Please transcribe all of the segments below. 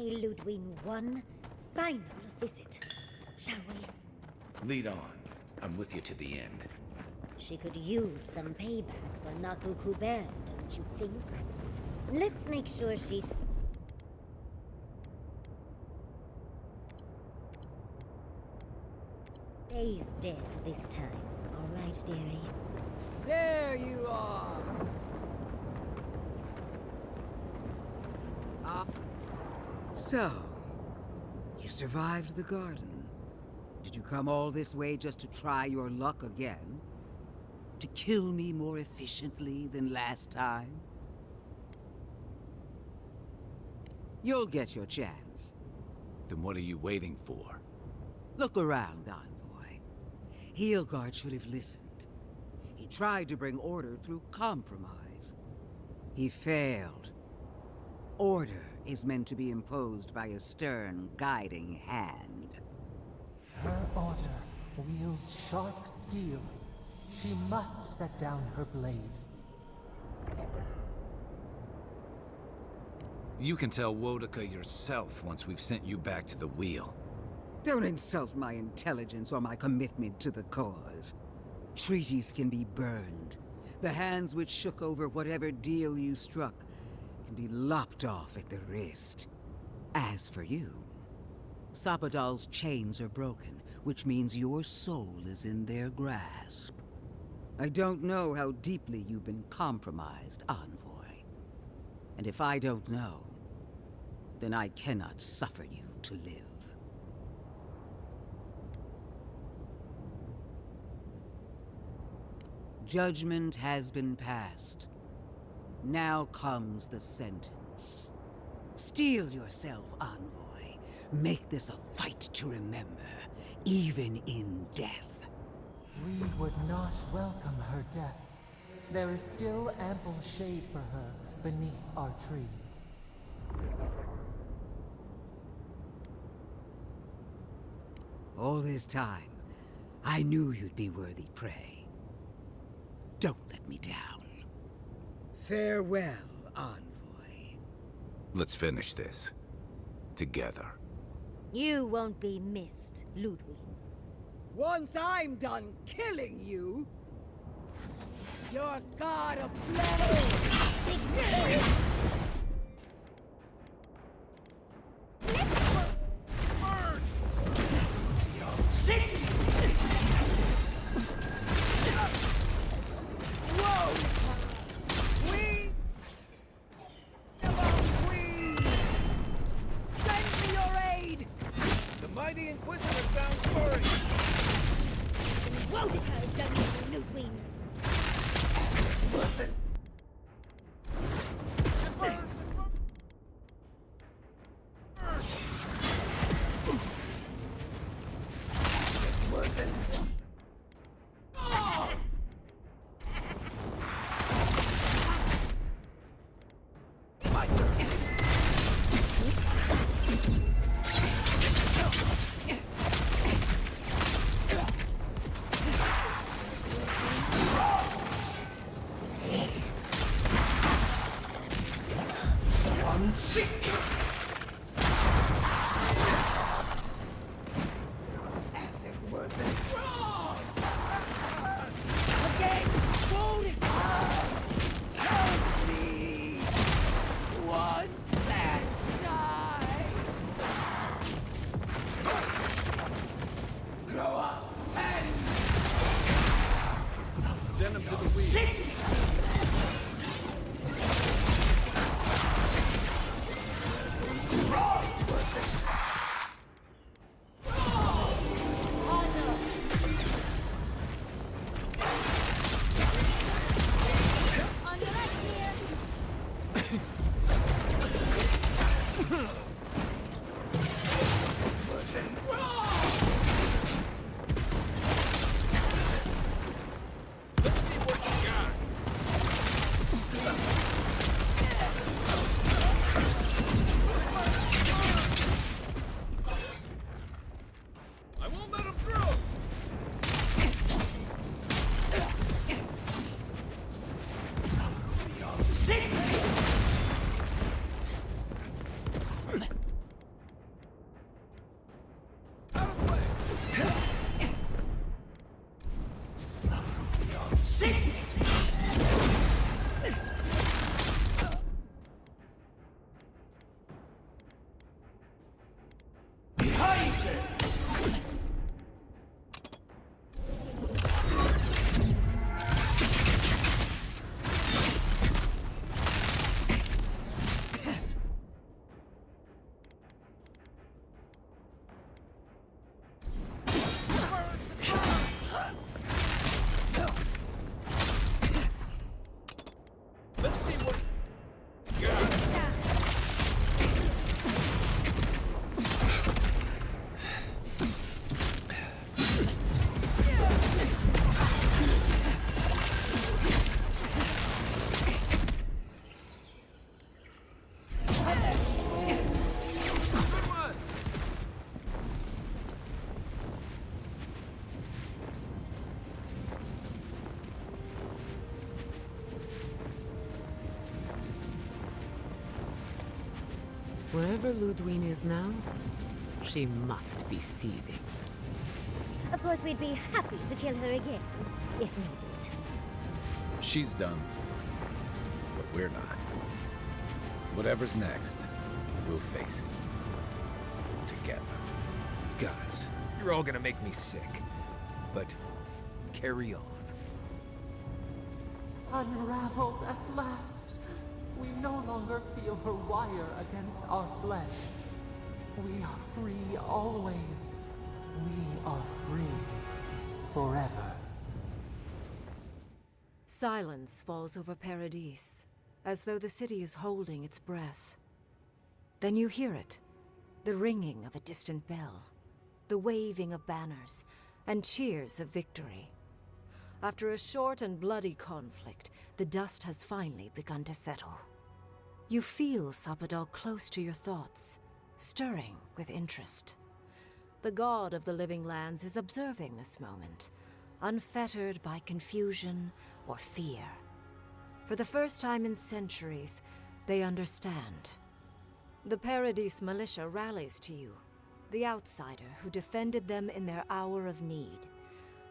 pay Lödwyn one final visit, shall we? Lead on. I'm with you to the end. She could use some payback for Naku Kuber, don't you think? Let's make sure she's... Stays dead this time, all right, dearie? There you are! So, you survived the garden. Did you come all this way just to try your luck again? To kill me more efficiently than last time? You'll get your chance. Then what are you waiting for? Look around, Envoy. Heelguard should have listened. He tried to bring order through compromise. He failed. Order is meant to be imposed by a stern, guiding hand. Her order wields sharp steel. She must set down her blade. You can tell Wodaka yourself once we've sent you back to the wheel. Don't insult my intelligence or my commitment to the cause. Treaties can be burned. The hands which shook over whatever deal you struck can be lopped off at the wrist. As for you, Sapadal's chains are broken, which means your soul is in their grasp. I don't know how deeply you've been compromised, Envoy. And if I don't know, then I cannot suffer you to live. Judgment has been passed. Now comes the sentence. Steel yourself, Envoy. Make this a fight to remember, even in death. We would not welcome her death. There is still ample shade for her beneath our tree. All this time, I knew you'd be worthy prey. Don't let me down. Farewell, Envoy. Let's finish this. Together. You won't be missed, Lödwyn. Once I'm done killing you, your god of flame! The Inquisitor sounds worried. Wodaka is done with Lödwyn. Send him to the wheel. Wherever Lödwyn is now, she must be seething. Of course, we'd be happy to kill her again, if needed. She's done for, but we're not. Whatever's next, we'll face it. Together. Gods, you're all gonna make me sick. But carry on. Unraveled at last. We no longer feel her wire against our flesh. We are free always. We are free forever. Silence falls over Paradise, as though the city is holding its breath. Then you hear it, the ringing of a distant bell, the waving of banners, and cheers of victory. After a short and bloody conflict, the dust has finally begun to settle. You feel Sapadal close to your thoughts, stirring with interest. The god of the living lands is observing this moment, unfettered by confusion or fear. For the first time in centuries, they understand. The Paradise militia rallies to you, the outsider who defended them in their hour of need.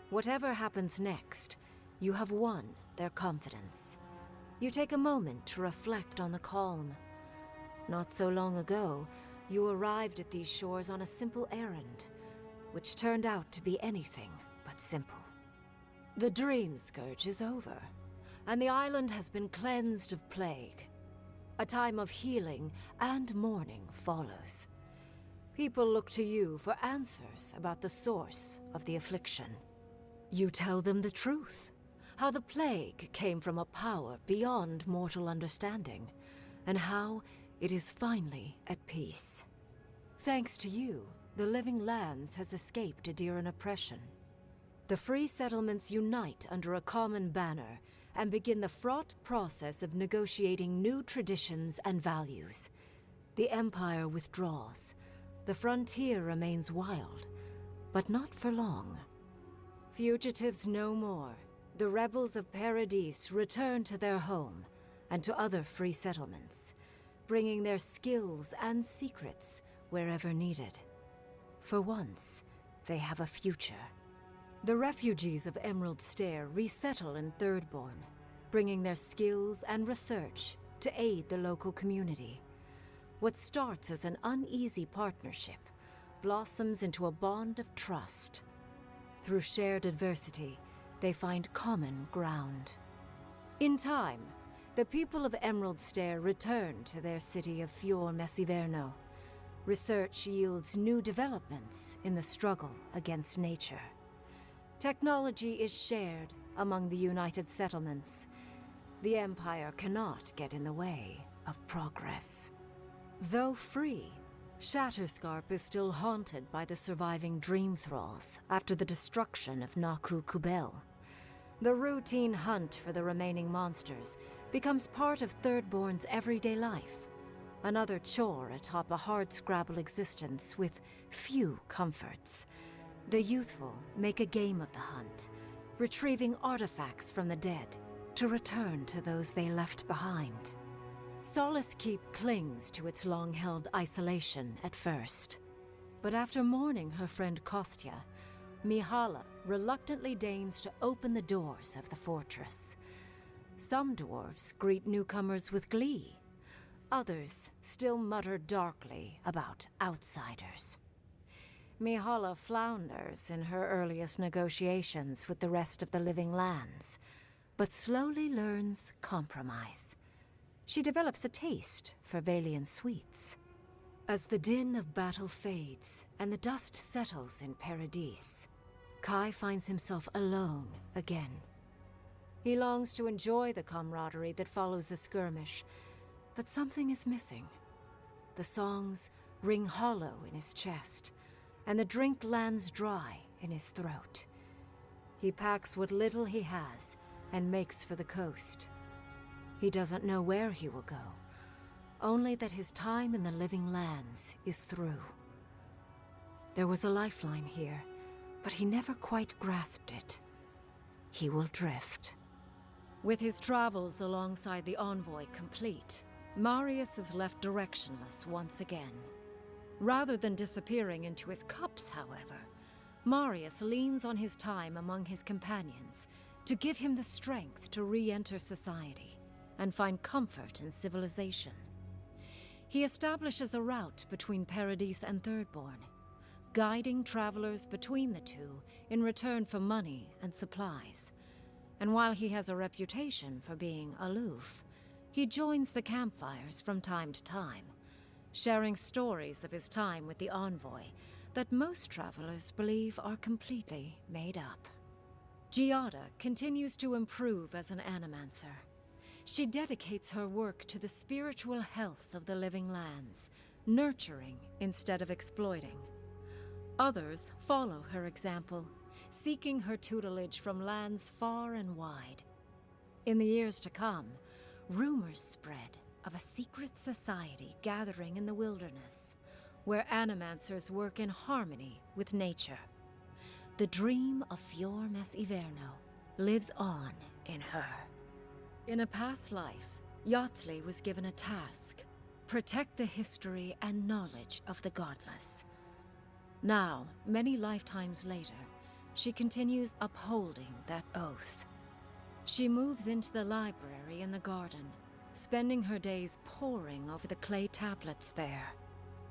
Whatever happens next, you have won their confidence. You take a moment to reflect on the calm. Not so long ago, you arrived at these shores on a simple errand, which turned out to be anything but simple. The dream scourge is over, and the island has been cleansed of plague. A time of healing and mourning follows. People look to you for answers about the source of the affliction. You tell them the truth, how the plague came from a power beyond mortal understanding, and how it is finally at peace. Thanks to you, the living lands has escaped Adiran oppression. The free settlements unite under a common banner and begin the fraught process of negotiating new traditions and values. The Empire withdraws. The frontier remains wild, but not for long. Fugitives no more. The rebels of Paradise return to their home and to other free settlements, bringing their skills and secrets wherever needed. For once, they have a future. The refugees of Emerald Stair resettle in Thirdborn, bringing their skills and research to aid the local community. What starts as an uneasy partnership blossoms into a bond of trust. Through shared adversity, they find common ground. In time, the people of Emerald Stair return to their city of Fior Messiverno. Research yields new developments in the struggle against nature. Technology is shared among the united settlements. The Empire cannot get in the way of progress. Though free, Shatterscarp is still haunted by the surviving dream thralls after the destruction of Naku Kubel. The routine hunt for the remaining monsters becomes part of Thirdborn's everyday life, another chore atop a hardscrabble existence with few comforts. The youthful make a game of the hunt, retrieving artifacts from the dead to return to those they left behind. Solace Keep clings to its long-held isolation at first. But after mourning her friend Kostya, Mihala reluctantly deigns to open the doors of the fortress. Some dwarves greet newcomers with glee. Others still mutter darkly about outsiders. Mihala flounders in her earliest negotiations with the rest of the living lands, but slowly learns compromise. She develops a taste for Valian sweets. As the din of battle fades and the dust settles in Paradise, Kai finds himself alone again. He longs to enjoy the camaraderie that follows a skirmish, but something is missing. The songs ring hollow in his chest, and the drink lands dry in his throat. He packs what little he has and makes for the coast. He doesn't know where he will go, only that his time in the living lands is through. There was a lifeline here, but he never quite grasped it. He will drift. With his travels alongside the envoy complete, Marius is left directionless once again. Rather than disappearing into his cups, however, Marius leans on his time among his companions to give him the strength to re-enter society and find comfort in civilization. He establishes a route between Paradise and Thirdborn, guiding travelers between the two in return for money and supplies. And while he has a reputation for being aloof, he joins the campfires from time to time, sharing stories of his time with the envoy that most travelers believe are completely made up. Giada continues to improve as an animancer. She dedicates her work to the spiritual health of the living lands, nurturing instead of exploiting. Others follow her example, seeking her tutelage from lands far and wide. In the years to come, rumors spread of a secret society gathering in the wilderness, where animancers work in harmony with nature. The dream of Fior Mes Iverno lives on in her. In a past life, Yatzli was given a task: protect the history and knowledge of the godless. Now, many lifetimes later, she continues upholding that oath. She moves into the library in the garden, spending her days poring over the clay tablets there.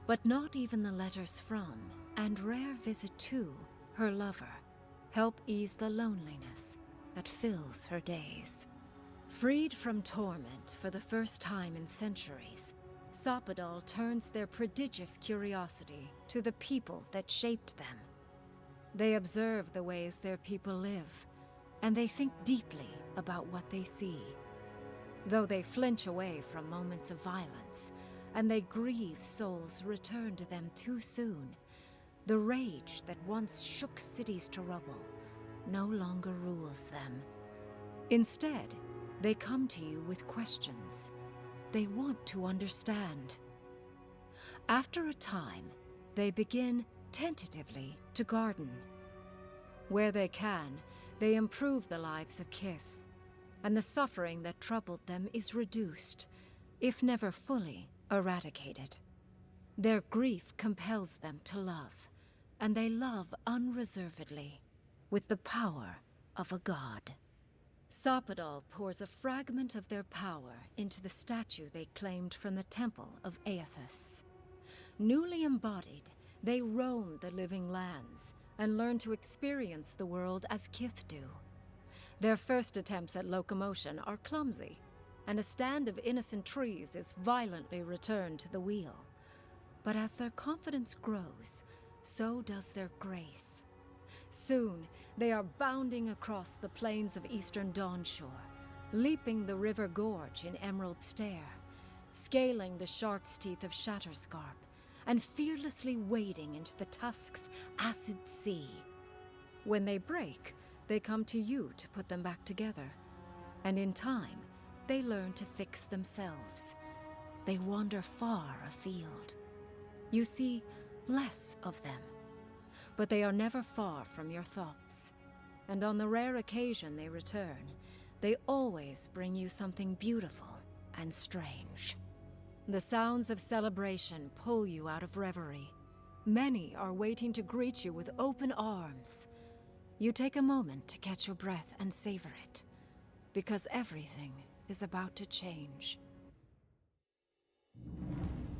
But not even the letters from, and rare visit to, her lover help ease the loneliness that fills her days. Freed from torment for the first time in centuries, Sapadal turns their prodigious curiosity to the people that shaped them. They observe the ways their people live, and they think deeply about what they see. Though they flinch away from moments of violence, and they grieve souls returned to them too soon, the rage that once shook cities to rubble no longer rules them. Instead, they come to you with questions. They want to understand. After a time, they begin, tentatively, to garden. Where they can, they improve the lives of kith, and the suffering that troubled them is reduced, if never fully eradicated. Their grief compels them to love, and they love unreservedly, with the power of a god. Sapadal pours a fragment of their power into the statue they claimed from the temple of Aethys. Newly embodied, they roam the living lands and learn to experience the world as kith do. Their first attempts at locomotion are clumsy, and a stand of innocent trees is violently returned to the wheel. But as their confidence grows, so does their grace. Soon, they are bounding across the plains of eastern Dawnshore, leaping the river gorge in Emerald Stair, scaling the shark's teeth of Shatterscarp, and fearlessly wading into the Tusk's acid sea. When they break, they come to you to put them back together, and in time, they learn to fix themselves. They wander far afield. You see less of them, but they are never far from your thoughts. And on the rare occasion they return, they always bring you something beautiful and strange. The sounds of celebration pull you out of reverie. Many are waiting to greet you with open arms. You take a moment to catch your breath and savor it, because everything is about to change.